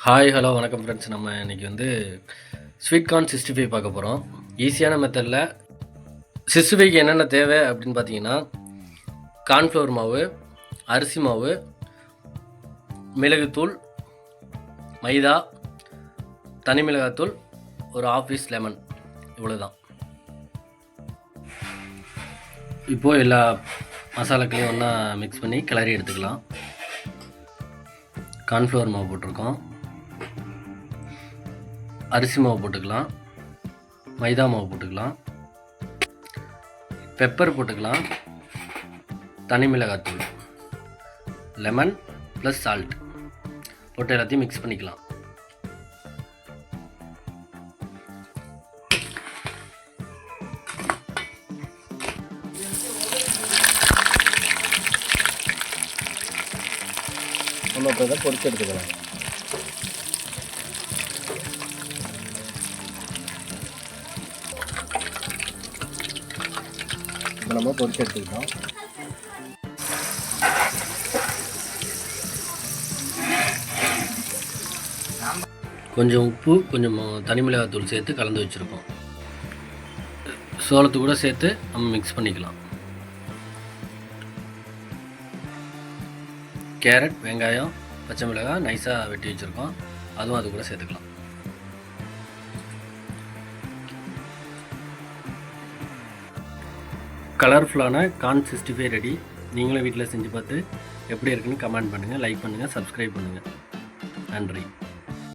Hi hello வணக்கம் friends. நம்ம இன்றைக்கி ஸ்வீட் கார்ன் 65 பார்க்க போகிறோம். ஈஸியான மெத்தடில் 65க்கு என்னென்ன தேவை அப்படின்னு பார்த்தீங்கன்னா, கார்ன்ஃப்ளவர் மாவு, அரிசி மாவு, மிளகுத்தூள், மைதா, தனி மிளகாத்தூள், ஒரு ½ பீஸ் லெமன், இவ்வளோ தான். இப்போது எல்லா மசாலாக்களையும் ஒன்றா மிக்ஸ் பண்ணி கிளறி எடுத்துக்கலாம். கார்ன்ஃப்ளவர் மாவு போட்டிருக்கோம், அரிசி மாவு போட்டுக்கலாம், மைதா மாவு போட்டுக்கலாம், பெப்பர் போட்டுக்கலாம், தனி மிளகாத்தூள், லெமன் ப்ளஸ் சால்ட் போட்டு எல்லாத்தையும் மிக்ஸ் பண்ணிக்கலாம். நம்ம இப்போ இதை பொரிச்சு எடுத்துக்கலாம். இப்போ நம்ம பொரிச்சு எடுத்துக்கிட்டோம். கொஞ்சம் உப்பு, கொஞ்சம் தனி மிளகாத்தூள் சேர்த்து கலந்து வச்சுருக்கோம். சோளத்து கூட சேர்த்து நம்ம மிக்ஸ் பண்ணிக்கலாம். கேரட், வெங்காயம், பச்சை மிளகாய் நைஸாக வெட்டி வச்சுருக்கோம், அதுவும் அது கூட சேர்த்துக்கலாம். கலர்ஃபுல்லான கார்ன் 65 ரெடி. நீங்களும் வீட்டில் செஞ்சு பார்த்து எப்படி இருக்குன்னு கமெண்ட் பண்ணுங்கள், லைக் பண்ணுங்கள், சப்ஸ்கிரைப் பண்ணுங்கள். நன்றி.